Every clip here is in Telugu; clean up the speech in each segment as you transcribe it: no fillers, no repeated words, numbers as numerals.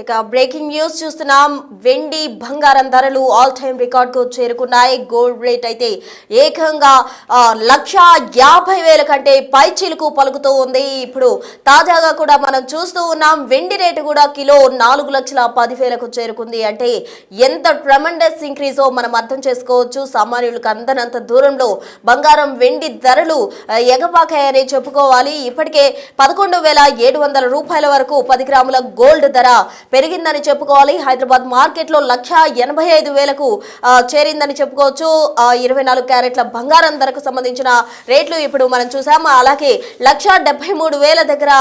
ఇక బ్రేకింగ్ న్యూస్ చూస్తున్నాం. వెండి బంగారం ధరలు ఆల్ టైమ్ రికార్డ్ కు చేరుకున్నాయి. గోల్డ్ రేట్ అయితే ఏకంగా 1,50,000 కంటే పైచిలుకు పలుకుతూ ఉంది. ఇప్పుడు తాజాగా కూడా మనం చూస్తూ ఉన్నాం, వెండి రేటు కూడా కిలో 4,10,000కు చేరుకుంది. అంటే ఎంత ట్రెమెండస్ ఇంక్రీజో మనం అర్థం చేసుకోవచ్చు. సామాన్యులకు అందనంత దూరంలో బంగారం వెండి ధరలు ఎగపాకాయని చెప్పుకోవాలి. ఇప్పటికే 11,700 రూపాయల వరకు 10 గ్రాముల గోల్డ్ ధర పెరిగిందని చెప్పుకోవాలి. హైదరాబాద్ మార్కెట్ లో 1,85,000కు చేరిందని చెప్పుకోవచ్చు. 24 క్యారెట్ల బంగారం ధరకు సంబంధించిన రేట్లు ఇప్పుడు మనం చూసాము. అలాగే 1,73,000 దగ్గర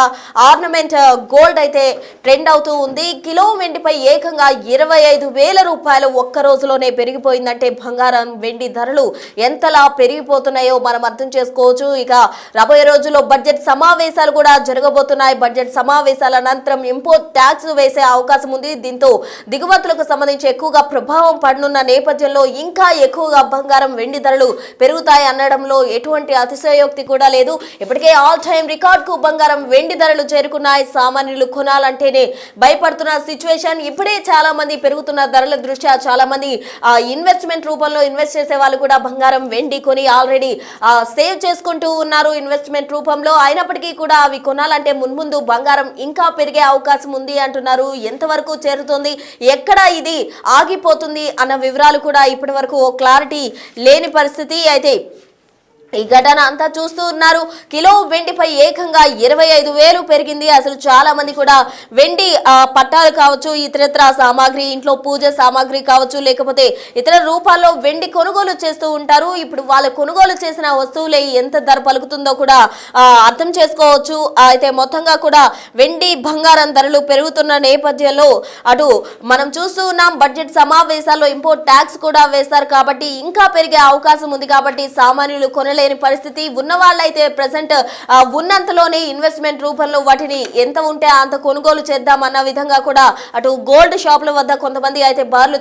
ఆర్నమెంట్ గోల్డ్ అయితే ట్రెండ్ అవుతూ ఉంది. కిలో వెండిపై ఏకంగా 25,000 రూపాయలు ఒక్క రోజులోనే పెరిగిపోయిందంటే బంగారం వెండి ధరలు ఎంతలా పెరిగిపోతున్నాయో మనం అర్థం చేసుకోవచ్చు. ఇక రాబోయే రోజుల్లో బడ్జెట్ సమావేశాలు కూడా జరగబోతున్నాయి. బడ్జెట్ సమావేశాల అనంతరం ఇంపోర్ట్ ట్యాక్స్ వేసే అవకాశం ఉంది. దీంతో దిగుమతులకు సంబంధించి ఎక్కువగా ప్రభావం పడనున్న నేపథ్యంలో ఇంకా ఎక్కువగా బంగారం వెండి ధరలు పెరుగుతాయి అనడంలో ఎటువంటి అతిశయోక్తి కూడా లేదు. ఇప్పటికే ఆల్ టైమ్ రికార్డ్ కు బంగారం వెండి ధరలు చేరుకున్నాయి. సామాన్యులు కొనాలంటేనే భయపడుతున్న సిచ్యువేషన్. ఇప్పుడే చాలా మంది పెరుగుతున్న ధరల దృష్ట్యా చాలా మంది ఇన్వెస్ట్మెంట్ రూపంలో ఇన్వెస్ట్ చేసే వాళ్ళు కూడా బంగారం వెండి కొని ఆల్రెడీ సేవ్ చేసుకుంటూ ఉన్నారు ఇన్వెస్ట్మెంట్ రూపంలో. అయినప్పటికీ కూడా అవి కొనాలంటే మున్ముందు బంగారం ఇంకా పెరిగే అవకాశం ఉంది అంటున్నారు. ఎంతవరకు చేరుతుంది, ఎక్కడ ఇది ఆగిపోతుంది అన్న వివరాలు కూడా ఇప్పటి వరకు క్లారిటీ లేని పరిస్థితి. అయితే ఈ ఘటన అంతా చూస్తూ ఉన్నారు. కిలో వెండిపై ఏకంగా 25,000 పెరిగింది. అసలు చాలా మంది కూడా వెండి పట్టాలు కావచ్చు, ఇతరత్ర సామాగ్రి, ఇంట్లో పూజ సామాగ్రి కావచ్చు, లేకపోతే ఇతర రూపాల్లో వెండి కొనుగోలు చేస్తూ ఉంటారు. ఇప్పుడు వాళ్ళు కొనుగోలు చేసిన వస్తువులే ఎంత ధర పలుకుతుందో కూడా అర్థం చేసుకోవచ్చు. అయితే మొత్తంగా కూడా వెండి బంగారం ధరలు పెరుగుతున్న నేపథ్యంలో అటు మనం చూస్తూ ఉన్నాం, బడ్జెట్ సమావేశాల్లో ఇంపోర్ట్ ట్యాక్స్ కూడా వేస్తారు కాబట్టి ఇంకా పెరిగే అవకాశం ఉంది. కాబట్టి సామాన్యులు కొనలేని పరిస్థితి. ఉన్న వాళ్ళైతే ప్రెసెంట్ ఉన్నంతలోనే ఇన్వెస్ట్మెంట్ రూపంలో వాటిని ఎంత ఉంటే అంత కొనుగోలు చేద్దామన్న విధంగా కూడా అటు గోల్డ్ షాపుల వద్ద కొంతమంది అయితే బార్లు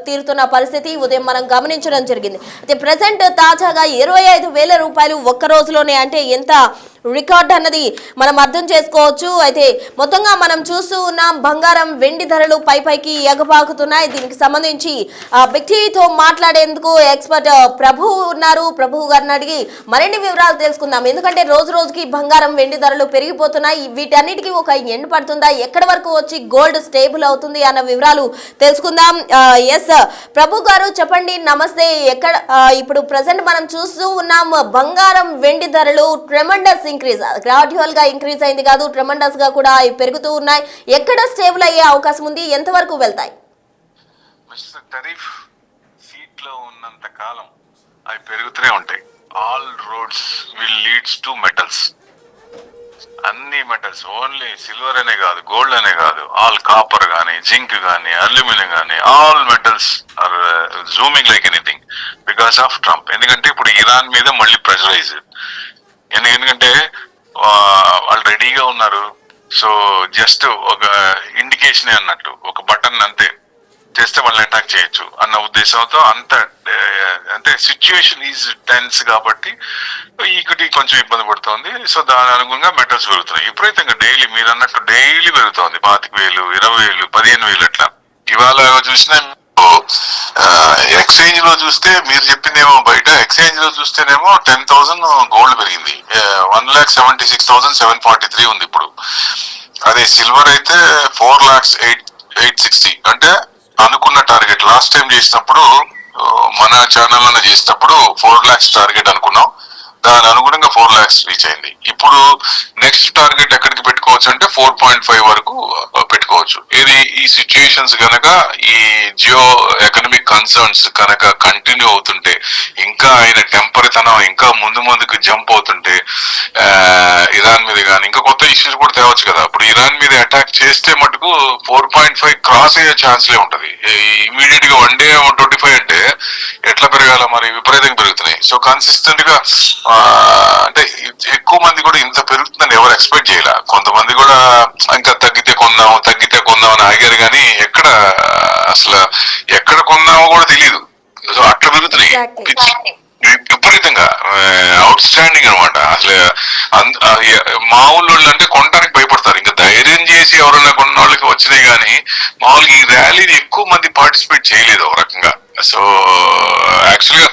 తీరుతున్న పరిస్థితి ఉదయం మనం గమనించడం జరిగింది. అయితే ప్రెసెంట్ తాజాగా 25,000 రూపాయలు ఒక్క రోజులోనే, అంటే ఎంత రికార్డ్ అన్నది మనం అర్థం చేసుకోవచ్చు. అయితే మొత్తంగా మనం చూస్తూ ఉన్నాం, బంగారం వెండి ధరలు పైకి ఎగపాకుతున్నాయి. దీనికి సంబంధించి బిగ్ టీవీతో మాట్లాడేందుకు ఎక్స్పర్ట్ ప్రభు ఉన్నారు. ప్రభు గారిని అడిగి మరిన్ని వివరాలు తెలుసుకుందాం. ఎందుకంటే రోజు రోజుకి బంగారం వెండి ధరలు పెరిగిపోతున్నాయి. వీటన్నిటికీ ఒక ఎండ్ పడుతుందా, ఎక్కడి వరకు వచ్చి గోల్డ్ స్టేబుల్ అవుతుంది అన్న వివరాలు తెలుసుకుందాం. ఎస్ ప్రభు గారు చెప్పండి, నమస్తే. ఇప్పుడు ప్రెసెంట్ మనం చూస్తూ ఉన్నాం, బంగారం వెండి ధరలు ట్రెమెండస్ ఇంక్రీజ్, గ్రాడ్యువల్ గా ఇంక్రీజ్ అయింది కాదు, ట్రెమెండస్ గా కూడా పెరుగుతూ ఉన్నాయి. ఎక్కడ స్టేబుల్ అయ్యే అవకాశం ఉంది, ఎంతవరకు వెళ్తాయి? టరీఫ్ సీట్ లో ఉన్నంత కాలం అవి పెరుగుతూనే ఉంటాయి. All roads will leads to metals. అన్ని మెటల్స్, ఓన్లీ సిల్వర్ అనే కాదు, గోల్డ్ అనే కాదు, ఆల్ కాపర్ గానీ, జింక్ గానీ, అల్యూమినియం గానీ, all metals are zooming like anything because of Trump. ఎందుకంటే ఇప్పుడు ఇరాన్ మీద మళ్ళీ ప్రెషరైజ్, ఎందుకంటే వాళ్ళు రెడీగా ఉన్నారు. సో జస్ట్ ఒక ఇండికేషన్ అన్నట్టు, ఒక బటన్ అంతే చేస్తే వాళ్ళని అటాక్ చేయొచ్చు అన్న ఉద్దేశంతో అంటే సిచ్యువేషన్ ఈజ్ టెన్స్ కాబట్టి ఈక్విటీ కొంచెం ఇబ్బంది పడుతుంది. సో దాని అనుగుణంగా మెటల్స్ పెరుగుతున్నాయి విపరీతంగా. డైలీ మీరు అన్నట్టు డైలీ పెరుగుతుంది. 25,000, 20,000, 15,000 అట్లా. ఇవాళ చూసినా ఎక్స్చేంజ్ లో చూస్తే మీరు చెప్పిందేమో, బయట ఎక్స్చేంజ్ లో చూస్తేనేమో 10,000 గోల్డ్ పెరిగింది. 1,76,743 ఉంది ఇప్పుడు. అదే సిల్వర్ అయితే 4,08,860. అంటే అనుకున్న టార్గెట్ లాస్ట్ టైం చేసినప్పుడు, మన ఛానల్ చేసినప్పుడు 4 lakhs టార్గెట్ అనుకున్నాం. దాని అనుగుణంగా 4 lakhs రీచ్ అయింది. ఇప్పుడు నెక్స్ట్ టార్గెట్ ఎక్కడికి పెట్టుకోవచ్చు అంటే 4.5 వరకు పెట్టుకోవచ్చు. ఇది ఈ సిచ్యుయేషన్స్ కనుక, ఈ జియో ఎకనామిక్ కన్సర్న్స్ కనుక కంటిన్యూ అవుతుంటే, ఇంకా ఆయన టెంపరీతనం ఇంకా ముందుకు జంప్ అవుతుంటే, ఇరాన్ మీద కానీ ఇంకా కొత్త ఇష్యూస్ కూడా తేవచ్చు కదా. ఇప్పుడు ఇరాన్ మీద అటాక్ చేస్తే మటుకు 4.5 క్రాస్ అయ్యే ఛాన్స్లే ఉంటది. ఇమీడియట్ గా 1 day 25 అంటే ఎట్లా పెరగాల మరి, విపరీతంగా పెరుగుతున్నాయి. సో కన్సిస్టెంట్ గా అంటే ఎక్కువ మంది కూడా ఇంత పెరుగుతుందని ఎవరు ఎక్స్పెక్ట్ చేయాల. కొంతమంది కూడా ఇంకా తగ్గితే కొందాం అని ఆగారు, కానీ అసలు ఎక్కడ కొందామో కూడా తెలియదు. సో అట్లా పెరుగుతున్నాయి విపరీతంగా, అవుట్ స్టాండింగ్ అనమాట. అసలు మా ఊళ్ళో అంటే కొనడానికి భయపడతారు. ఇంకా ధైర్యం చేసి చేసి ఎవరన్నా కొన్న వాళ్ళకి వచ్చినాయి కానీ మామూలుగా ఈ ర్యాలీని ఎక్కువ మంది పార్టిసిపేట్ చేయలేదు ఒక రకంగా. సో యాక్చువల్ గా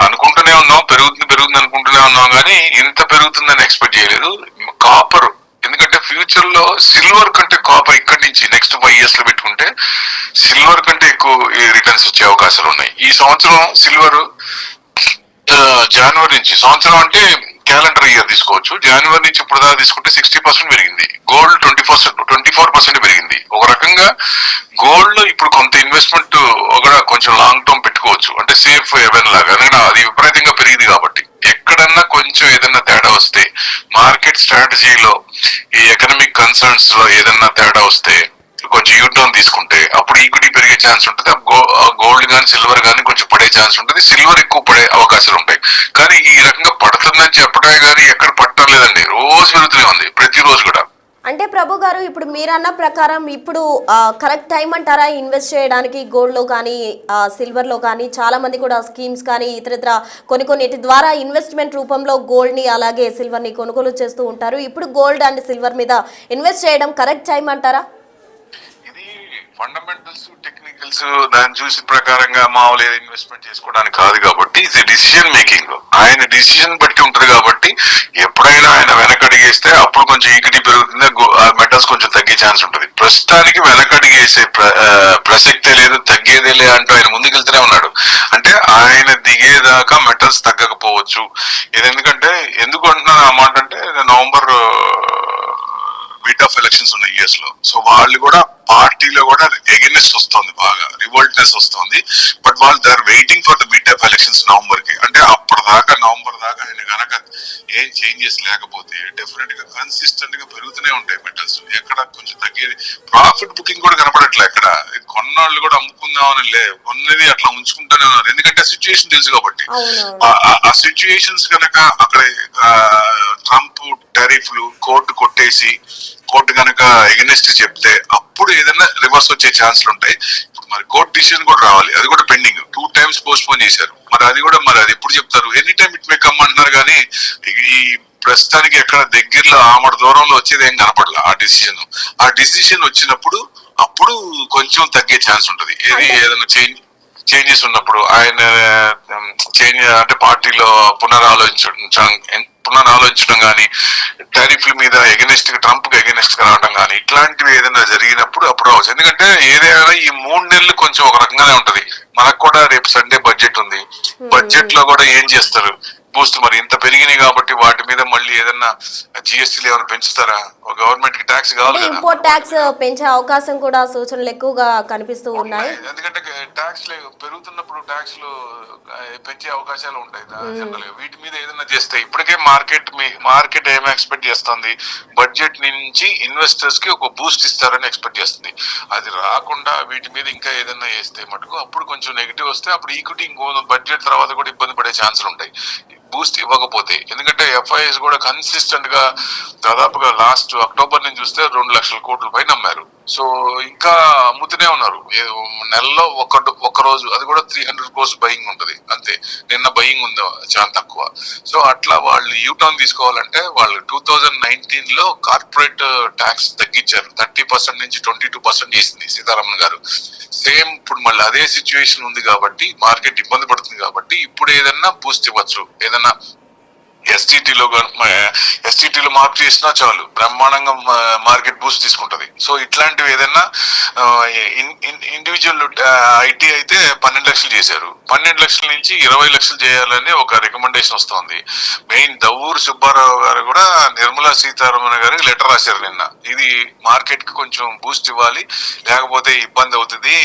అనుకుంటూనే ఉన్నాం పెరుగుతుంది అనుకుంటూనే ఉన్నాం కానీ ఇంత పెరుగుతుందని ఎక్స్పెక్ట్ చేయలేదు. కాపర్, ఎందుకంటే ఫ్యూచర్ లో సిల్వర్ కంటే కాపర్ ఇక్కడి నుంచి నెక్స్ట్ 5 years లో పెట్టుకుంటే సిల్వర్ కంటే ఎక్కువ రిటర్న్స్ వచ్చే అవకాశాలు ఉన్నాయి. ఈ సంవత్సరం సిల్వర్ జనవరి నుంచి, సంవత్సరం అంటే క్యాలెండర్ ఇయర్ తీసుకోవచ్చు, జనవరి నుంచి ఇప్పుడు దాకా తీసుకుంటే 60% పెరిగింది. గోల్డ్ 24% పెరిగింది. ఒక రకంగా గోల్డ్ లో ఇప్పుడు కొంత ఇన్వెస్ట్మెంట్ కూడా కొంచెం లాంగ్ టర్మ్ పెట్టుకోవచ్చు, అంటే సేఫ్ హెవెన్ లాగా. అది విపరీతంగా పెరిగింది కాబట్టి ఎక్కడన్నా కొంచెం ఏదన్నా తేడా వస్తే, మార్కెట్ స్ట్రాటజీలో ఈ ఎకనామిక్ కన్సర్న్స్ లో ఏదన్నా తేడా వస్తే, కొంచెం యూటర్న్ తీసుకుంటే అప్పుడు ఈక్విటీ పెరిగే ఛాన్స్ ఉంటుంది. గోల్డ్ కానీ సిల్వర్ కానీ కొంచెం పడే ఛాన్స్ ఉంటుంది. సిల్వర్ ఎక్కువ పడే అవకాశాలు ఉంటాయి. కానీ ఈ రకంగా పడుతుందని చెప్పడమే కానీ ఎక్కడ పట్టడం లేదండి, రోజు పెరుగుతూనే ఉంది, ప్రతిరోజు కూడా. అంటే ప్రభు గారు, ఇప్పుడు మీరన్న ప్రకారం ఇప్పుడు కరెక్ట్ టైం అంటారా ఇన్వెస్ట్ చేయడానికి? గోల్డ్లో కానీ సిల్వర్లో కానీ చాలా మంది కూడా స్కీమ్స్ కానీ ఇతర కొన్నిటి ద్వారా ఇన్వెస్ట్మెంట్ రూపంలో గోల్డ్ని అలాగే సిల్వర్ని కొనుగోలు చేస్తూ ఉంటారు. ఇప్పుడు గోల్డ్ అండ్ సిల్వర్ మీద ఇన్వెస్ట్ చేయడం కరెక్ట్ టైం అంటారా? ఫండమెంటల్స్, టెక్నికల్స్ దాన్ని చూసి ప్రకారంగా మామూలు ఇన్వెస్ట్మెంట్ చేసుకోవడానికి కాదు కాబట్టి ఇది డిసిజన్ మేకింగ్. ఆయన డిసిజన్ బట్టి ఉంటుంది కాబట్టి ఎప్పుడైనా ఆయన వెనకడిగేస్తే అప్పుడు కొంచెం ఈక్విటీ పెరుగుతుంది, మెటల్స్ కొంచెం తగ్గే ఛాన్స్ ఉంటుంది. ప్రస్తుతానికి వెనకడిగేసే ప్రసక్తే లేదు, తగ్గేదేలే అంటూ ఆయన ముందుకెళ్తూనే ఉన్నాడు. అంటే ఆయన దిగేదాకా మెటల్స్ తగ్గకపోవచ్చు. ఇది ఎందుకు అంటున్నాను ఆ మాట అంటే, నవంబర్ మిడ్ ఆఫ్ ఎలక్షన్స్ ఉన్నాయి యుఎస్ లో. సో వాళ్ళు కూడా పార్టీలో కూడా ఎగెనిస్ట్ వస్తుంది, బాగా రివోల్ట్నెస్ వస్తుంది. బట్ వాళ్ళు they are waiting for the mid of elections November కి. అంటే నవంబర్ దాకా ఆయన కనుక ఏం చేంజెస్ లేకపోతే డెఫినెట్ గా కన్సిస్టెంట్ గా పెరుగుతూనే ఉంటాయి మెటల్స్. ఎక్కడ కొంచెం తగ్గేది, ప్రాఫిట్ బుకింగ్ కూడా కనపడట్లే ఎక్కడ. కొన్నాళ్ళు కూడా అమ్ముకుందామని కొన్నది అట్లా ఉంచుకుంటూనే ఉన్నారు, ఎందుకంటే సిచ్యుయేషన్ తెలుసు కాబట్టి. ఆ సిచ్యుయేషన్స్ కనుక అక్కడ ట్రంప్ టారిఫ్లు కోర్టు కనుక ఎగనెస్ట్ చెప్తే అప్పుడు ఏదైనా రివర్స్ వచ్చే ఛాన్స్లు ఉంటాయి. ఇప్పుడు మరి కోర్టు డిసిజన్ కూడా రావాలి, అది కూడా పెండింగ్. 2 times పోస్ట్ పోన్ చేశారు. మరి అది ఎప్పుడు చెప్తారు? Any time it may come అంటున్నారు కానీ ఈ ప్రస్తుతానికి ఎక్కడ దగ్గరలో ఆమడ దూరంలో వచ్చేది ఏం కనపడలే ఆ డిసిషన్ వచ్చినప్పుడు అప్పుడు కొంచెం తగ్గే ఛాన్స్ ఉంటుంది. ఏదైనా చేంజెస్ ఉన్నప్పుడు ఆయన అంటే పార్టీలో పునరాలోచించడం కానీ, టారిఫ్ల మీద ట్రంప్ కి ఎగెనెస్ట్ గా రావడం కానీ, ఇట్లాంటివి ఏదైనా జరిగినప్పుడు అప్పుడు అవచ్చు. ఎందుకంటే ఏదైనా ఈ 3 నెలలు కొంచెం ఒక రకంగానే ఉంటది. మనకు కూడా రేపు సండే బడ్జెట్ ఉంది. బడ్జెట్ లో కూడా ఏం చేస్తారు? బూస్ట్ మరి ఇంత పెరిగినాయి కాబట్టి వాటి మీద మళ్ళీ ఏదన్నా జిఎస్టీలు ఏమైనా పెంచుతారా? గవర్నమెంట్ కి ట్యాక్స్ కావాలి కదా, ఇంపోర్ట్ ట్యాక్స్ పెంచే అవకాశం కూడా సూచనలు ఎక్కువగా కనిపిస్తూ ఉన్నాయి. ఎందుకంటే ట్యాక్స్ పెరుగుతున్నప్పుడు ట్యాక్స్లు పెంచే అవకాశాలు ఉంటాయి జనరల్ గా. వీటి మీద ఏదైనా చేస్తే ఇప్పటికే మార్కెట్ ఏమి ఎక్స్పెక్ట్ చేస్తుంది? బడ్జెట్ నుంచి ఇన్వెస్టర్స్ కి ఒక బూస్ట్ ఇస్తారని ఎక్స్పెక్ట్ చేస్తుంది. అది రాకుండా వీటి మీద ఇంకా ఏదైనా వేస్తే మటుకు అప్పుడు కొంచెం నెగిటివ్ వస్తే అప్పుడు ఈక్విటీ ఇంకో బడ్జెట్ తర్వాత కూడా ఇబ్బంది పడే ఛాన్సులు ఉంటాయి బూస్ట్ ఇవ్వకపోతే. ఎందుకంటే ఎఫ్ఐఎస్ కూడా కన్సిస్టెంట్ గా దాదాపుగా లాస్ట్ అక్టోబర్ నుంచి చూస్తే 2 లక్షల కోట్ల పైన అమ్మారు. సో ఇంకా అమ్ముతూనే ఉన్నారు. నెలలో ఒక రోజు అది కూడా 300 crores బయింగ్ ఉంటుంది అంతే. నిన్న బయింగ్ ఉంది చాలా తక్కువ. సో అట్లా వాళ్ళు యూటర్న్ తీసుకోవాలంటే వాళ్ళు 2019 లో కార్పొరేట్ ట్యాక్స్ తగ్గించారు, 30% నుంచి 22% చేసింది సీతారామన్ గారు. సేమ్ ఇప్పుడు మళ్ళీ అదే సిచ్యువేషన్ ఉంది కాబట్టి మార్కెట్ ఇబ్బంది పడుతుంది కాబట్టి ఇప్పుడు ఏదన్నా బూస్ట్ ఇవ్వచ్చు. ఏదన్నా ఎస్టీటీలో మార్క్ చేసినా చాలు, బ్రహ్మాండంగా మార్కెట్ బూస్ట్ తీసుకుంటది. సో ఇట్లాంటివి ఏదైనా ఇండివిజువల్ ఐటీ అయితే 12 లక్షలు చేశారు, 12 లక్షల నుంచి 20 లక్షలు చేయాలని ఒక రికమెండేషన్ వస్తుంది. మెయిన్ దవ్వూరు సుబ్బారావు గారు కూడా నిర్మలా సీతారామన్ గారికి లెటర్ రాశారు నిన్న. ఇది మార్కెట్ కి కొంచెం బూస్ట్ ఇవ్వాలి, లేకపోతే ఇబ్బంది అవుతుంది.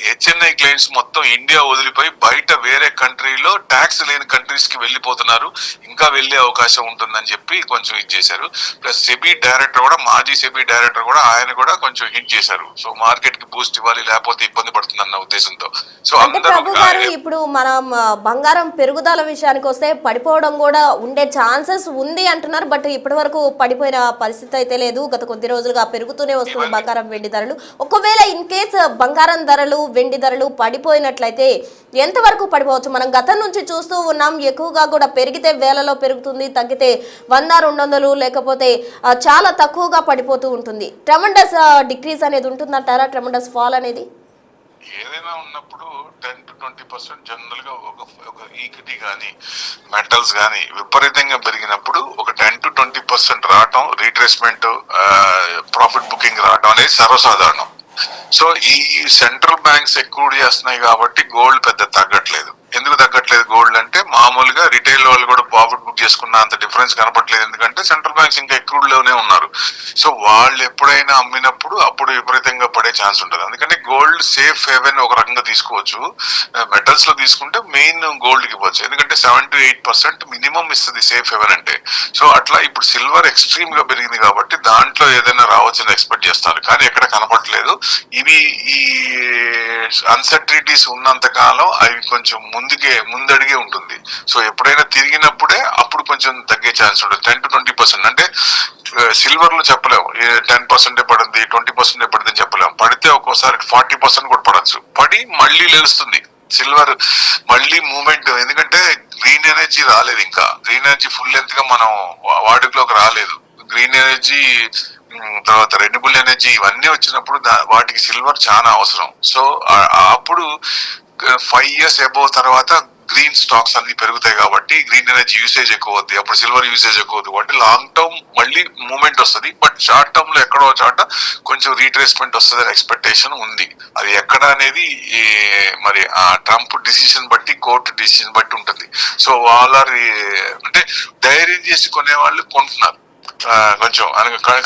హెచ్ఎన్ఐ క్లయింట్స్ మొత్తం ఇండియా వదిలిపోయి బయట వేరే కంట్రీలో ట్యాక్స్ లేని కంట్రీస్ కి వెళ్ళిపోతున్నారు, ఇంకా వెళ్ళే అవకాశం ఉంటుందని చెప్పి కొంచెం ఇచ్చేశారు. ప్లస్ సెబీ డైరెక్టర్ కూడా, మాజీ సెబీ డైరెక్టర్ కూడా ఆయన కూడా కొంచెం హిట్ చేశారు. సో మార్కెట్ కి బూస్ట్ ఇవ్వాలి, లేకపోతే ఇబ్బంది పడుతుంది అన్న ఉద్దేశంతో. సో ప్రభు గారు, ఇప్పుడు మనం బంగారం పెరుగుదల విషయానికి వస్తే పడిపోవడం కూడా ఉండే ఛాన్సెస్ ఉంది అంటున్నారు. బట్ ఇప్పటి వరకు పడిపోయిన పరిస్థితి అయితే లేదు. గత కొద్ది రోజులుగా పెరుగుతూనే వస్తుంది బంగారం వెండి ధరలు. ఒకవేళ ఇన్ కేస్ బంగారం ధరలు వెండి ధరలు పడిపోయినట్లయితే ఎంతవరకు పడిపోవచ్చు? మనం గతం నుంచి చూస్తూ ఉన్నాం, ఎక్కువగా కూడా పెరిగితే వేలలో పెరుగుతుంది, తగ్గితే 100-200 లేకపోతే చాలా తక్కువగా పడిపోతూ ఉంటుంది. ట్రెమెండస్ డిక్రీజ్ అనేది ఉంటుందంటారా? ట్రెమెండస్ ఫాల్ అనేది ఏదైనా ఉన్నప్పుడు 10-20% జనరల్ గా ఒక ఈక్విటీ కానీ మెటల్స్ కానీ విపరీతంగా పెరిగినప్పుడు ఒక 10-20% రావటం, రీట్రేస్మెంట్, ప్రాఫిట్ బుకింగ్ రావటం అనేది సర్వసాధారణం. సో ఈ సెంట్రల్ బ్యాంక్స్ ఎక్కువ చేస్తున్నాయి కాబట్టి గోల్డ్ పెద్ద తగ్గట్లేదు. ఎందుకు తగ్గట్లేదు గోల్డ్ అంటే, మామూలుగా రిటైల్ వాళ్ళు కూడా ప్రాఫిట్ బుక్ చేసుకున్న అంత డిఫరెన్స్ కనపట్లేదు. ఎందుకంటే సెంట్రల్ బ్యాంక్స్ ఇంకా ఎక్కువలోనే ఉన్నారు. సో వాళ్ళు ఎప్పుడైనా అమ్మినప్పుడు అప్పుడు విపరీతంగా పడే ఛాన్స్ ఉంటుంది. అందుకని గోల్డ్ సేఫ్ హెవెన్ ఒక రకంగా తీసుకోవచ్చు. మెటల్స్ లో తీసుకుంటే మెయిన్ గోల్డ్ కి ఇవ్వచ్చు, ఎందుకంటే 7-8% మినిమం ఇస్తుంది సేఫ్ హెవెన్ అంటే. సో అట్లా ఇప్పుడు సిల్వర్ ఎక్స్ట్రీమ్ గా పెరిగింది కాబట్టి దాంట్లో ఏదైనా రావచ్చని ఎక్స్పెక్ట్ చేస్తారు, కానీ ఎక్కడ కనపట్లేదు. ఇవి ఈ అన్సర్టనిటీస్ ఉన్నంత కాలం అవి కొంచెం ముందడిగే ఉంటుంది. సో ఎప్పుడైనా తిరిగినప్పుడే అప్పుడు కొంచెం తగ్గే ఛాన్స్ ఉంటుంది. 10-20% అంటే సిల్వర్ లో చెప్పలేము 10% పడుతుంది, 20% పడుతుంది అని చెప్పలేము. పడితే ఒక్కోసారి 40% కూడా పడచ్చు. పడి మళ్ళీ లేస్తుంది సిల్వర్, మళ్ళీ మూమెంట్. ఎందుకంటే గ్రీన్ ఎనర్జీ రాలేదు, ఇంకా గ్రీన్ ఎనర్జీ ఫుల్ లెంత్ గా మనం వాడుకలోకి రాలేదు. గ్రీన్ ఎనర్జీ తర్వాత రెన్యూబుల్ ఎనర్జీ ఇవన్నీ వచ్చినప్పుడు వాటికి సిల్వర్ చాలా అవసరం. సో అప్పుడు 5 years అబోవ్ తర్వాత గ్రీన్ స్టాక్స్ అన్ని పెరుగుతాయి కాబట్టి గ్రీన్ ఎనర్జీ యూసేజ్ ఎక్కువ అవుతుంది, అప్పుడు సిల్వర్ యూసేజ్ ఎక్కువ అవుతుంది. అంటే లాంగ్ టర్మ్ మళ్ళీ మూవ్మెంట్ వస్తుంది, బట్ షార్ట్ టర్మ్ లో ఎక్కడో చోట కొంచెం రీట్రేస్మెంట్ వస్తుంది అనే ఎక్స్పెక్టేషన్ ఉంది. అది ఎక్కడ అనేది మరి ఆ ట్రంప్ డిసిషన్ బట్టి, కోర్టు డిసిషన్ బట్టి ఉంటుంది. సో వాళ్ళ అంటే ధైర్యం చేసి కొనే వాళ్ళు కొంటున్నారు, కొంచెం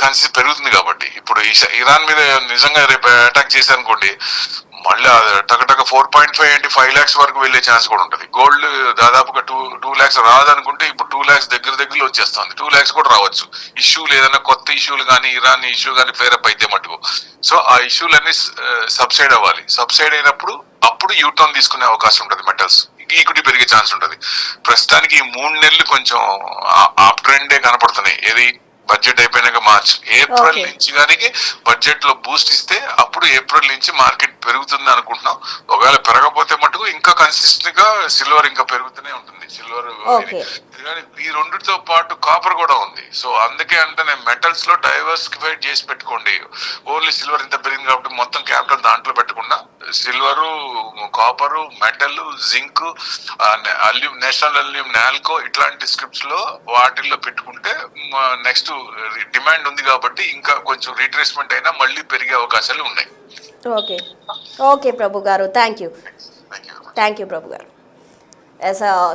కన్సీ పెరుగుతుంది కాబట్టి. ఇప్పుడు ఇరాన్ మీద నిజంగా రేపు అటాక్ చేశారనుకోండి, మళ్ళీ టకటక 4.5 అంటే 5 lakhs వరకు వెళ్లే ఛాన్స్ కూడా ఉంటుంది. గోల్డ్ దాదాపుగా 2 lakhs రాదనుకుంటే ఇప్పుడు 2 lakhs దగ్గరలో వచ్చేస్తుంది. 2 lakhs కూడా రావచ్చు. ఇష్యూలు ఏదైనా కొత్త ఇష్యూలు కానీ, ఇరాన్ ఇష్యూ కానీ ఫేరప్ అయితే మటుకు. సో ఆ ఇష్యూలన్నీ సబ్సైడ్ అవ్వాలి. సబ్సైడ్ అయినప్పుడు అప్పుడు యూటర్న్ తీసుకునే అవకాశం ఉంటుంది మెటల్స్, ఈక్విటీ పెరిగే ఛాన్స్ ఉంటుంది. ప్రస్తుతానికి ఈ 3 నెలలు కొంచెం అప్ ట్రెండే కనపడుతున్నాయి. ఏది బడ్జెట్ అయిపోయినాక మార్చ్, ఏప్రిల్ నుంచి కానీ బడ్జెట్ లో బూస్ట్ ఇస్తే అప్పుడు ఏప్రిల్ నుంచి మార్కెట్ పెరుగుతుంది అనుకుంటున్నాం. ఒకవేళ పెరగకపోతే మటుకు ఇంకా కన్సిస్టెంట్ గా సిల్వర్ ఇంకా పెరుగుతూనే ఉంటుంది. సిల్వర్ ఈ రెండుతో పాటు కాపర్ కూడా ఉంది. సో అందుకే అంటే నేను మెటల్స్ లో డైవర్సిఫైడ్ చేసి పెట్టుకోండి. ఓన్లీ సిల్వర్ ఇంత పెరిగింది కాబట్టి మొత్తం క్యాపిటల్ దాంట్లో పెట్టకుండా silver, copper, metal, zinc, national aluminium, NALCO ఇట్లాంటి స్క్రిప్ట్స్ లో వాటిల్లో పెట్టుకుంటే నెక్స్ట్ డిమాండ్ ఉంది కాబట్టి ఇంకా కొంచెం రీట్రేస్మెంట్ అయినా మళ్ళీ పెరిగే అవకాశాలు ఉన్నాయి. ఓకే ఓకే ప్రభు గారు, థ్యాంక్ యూ ప్రభు గారు.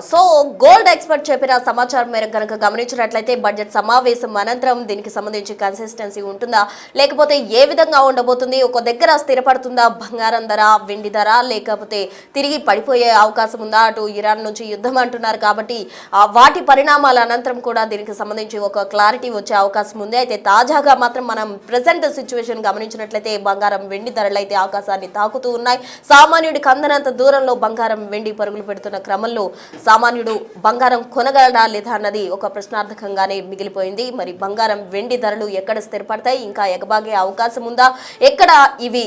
సో గోల్డ్ ఎక్స్పర్ట్ చెప్పిన సమాచారం మేరకు కనుక గమనించినట్లయితే బడ్జెట్ సమావేశం అనంతరం దీనికి సంబంధించి కన్సిస్టెన్సీ ఉంటుందా, లేకపోతే ఏ విధంగా ఉండబోతుంది, ఒక దగ్గర స్థిరపడుతుందా బంగారం ధర, వెండి ధర, లేకపోతే తిరిగి పడిపోయే అవకాశం ఉందా? అటు ఇరాన్ నుంచి యుద్ధం అంటున్నారు కాబట్టి వాటి పరిణామాల అనంతరం కూడా దీనికి సంబంధించి ఒక క్లారిటీ వచ్చే అవకాశం ఉంది. అయితే తాజాగా మాత్రం మనం ప్రెసెంట్ సిచ్యువేషన్ గమనించినట్లయితే బంగారం, వెండి ధరలు అయితే ఆకాశాన్ని తాకుతూ ఉన్నాయి. సామాన్యుడికి అందనంత దూరంలో బంగారం, వెండి పరుగులు పెడుతున్న క్రమంలో సామాన్యుడు బంగారం కొనగలడా లేదా అన్నది ఒక ప్రశ్నార్థకంగానే మిగిలిపోయింది. మరి బంగారం, వెండి ధరలు ఎక్కడ స్థిరపడతాయి, ఇంకా ఎగబాగే అవకాశం ఉందా, ఎక్కడ ఇవి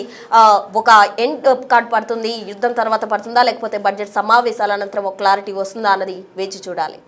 ఒక ఎండ్ కార్డ్ పడుతుంది, యుద్ధం తర్వాత పడుతుందా, లేకపోతే బడ్జెట్ సమావేశాల అనంతరం ఒక క్లారిటీ వస్తుందా అన్నది వేచి చూడాలి.